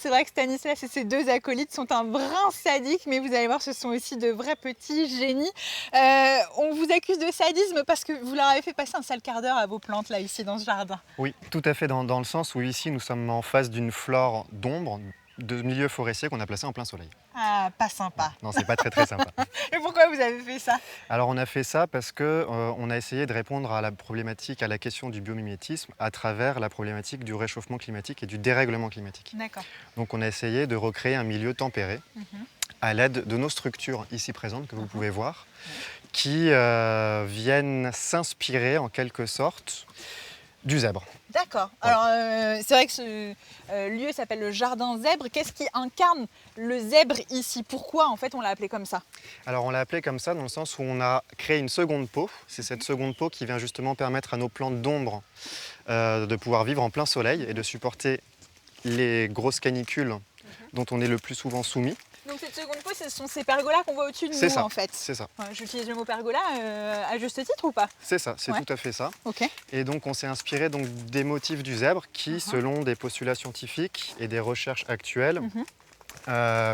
C'est vrai que Stanislas et ses deux acolytes sont un brin sadiques, mais vous allez voir, ce sont aussi de vrais petits génies. On vous accuse de sadisme parce que vous leur avez fait passer un sale quart d'heure à vos plantes, là, ici, dans ce jardin. Oui, tout à fait, dans le sens où ici nous sommes en face d'une flore d'ombre, de milieu forestier qu'on a placé en plein soleil. Ah, pas Voilà. sympa. Non, c'est pas très sympa. Et pourquoi vous avez fait ça? Alors on a fait ça parce que on a essayé de répondre à la problématique, à la question du biomimétisme à travers la problématique du réchauffement climatique et du dérèglement climatique. D'accord. Donc on a essayé de recréer un milieu tempéré à l'aide de nos structures ici présentes que vous pouvez voir, qui viennent s'inspirer en quelque sorte du zèbre. D'accord. Voilà. Alors, c'est vrai que ce lieu s'appelle le Jardin Zèbre. Qu'est-ce qui incarne le zèbre ici? Pourquoi, en fait, on l'a appelé comme ça? Alors on l'a appelé comme ça dans le sens où on a créé une seconde peau. C'est cette seconde peau qui vient justement permettre à nos plantes d'ombre de pouvoir vivre en plein soleil et de supporter les grosses canicules dont on est le plus souvent soumis. Donc cette seconde peau, ce sont ces pergolas qu'on voit au-dessus de C'est nous, ça, en fait. c'est ça. J'utilise le mot pergola à juste titre ou pas? C'est ça, c'est Ouais. tout à fait ça. Ok. Et donc on s'est inspiré donc, des motifs du zèbre qui, selon des postulats scientifiques et des recherches actuelles,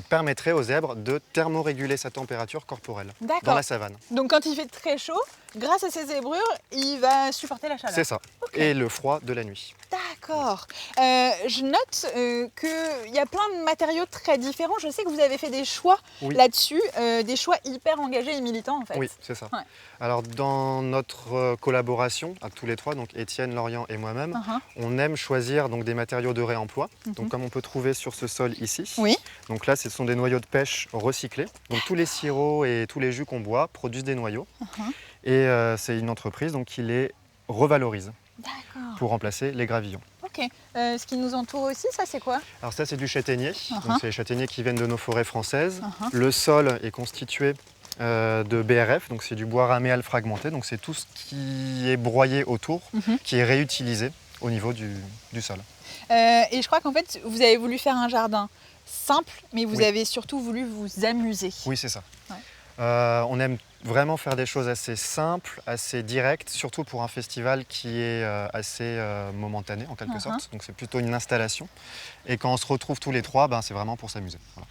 permettraient au zèbre de thermoréguler sa température corporelle dans D'accord. la savane. Donc quand il fait très chaud, grâce à ses zébrures, il va supporter la chaleur. C'est ça. Ok. Et le froid de la nuit. D'accord. Je note qu'il y a plein de matériaux très différents. Je sais que vous avez fait des choix Oui. là-dessus, des choix hyper engagés et militants en fait. Oui, c'est ça. Ouais. Alors dans notre collaboration, à tous les trois, donc Étienne, Lorient et moi-même, on aime choisir donc, des matériaux de réemploi, donc, comme on peut trouver sur ce sol ici. Oui. Donc là, ce sont des noyaux de pêche recyclés. Donc tous les sirops et tous les jus qu'on boit produisent des noyaux. Et c'est une entreprise donc, qui les revalorise pour remplacer les gravillons. Ok. Ce qui nous entoure aussi, ça c'est quoi? Alors ça, c'est du châtaignier. Donc, c'est les châtaigniers qui viennent de nos forêts françaises. Le sol est constitué de BRF, donc c'est du bois raméal fragmenté. Donc c'est tout ce qui est broyé autour, qui est réutilisé au niveau du sol. Et je crois qu'en fait, vous avez voulu faire un jardin simple, mais vous Oui. avez surtout voulu vous amuser. Oui, c'est ça. Ouais. On aime vraiment faire des choses assez simples, assez directes, surtout pour un festival qui est assez momentané en quelque sorte. Donc c'est plutôt une installation. Et quand on se retrouve tous les trois, ben, c'est vraiment pour s'amuser. Voilà.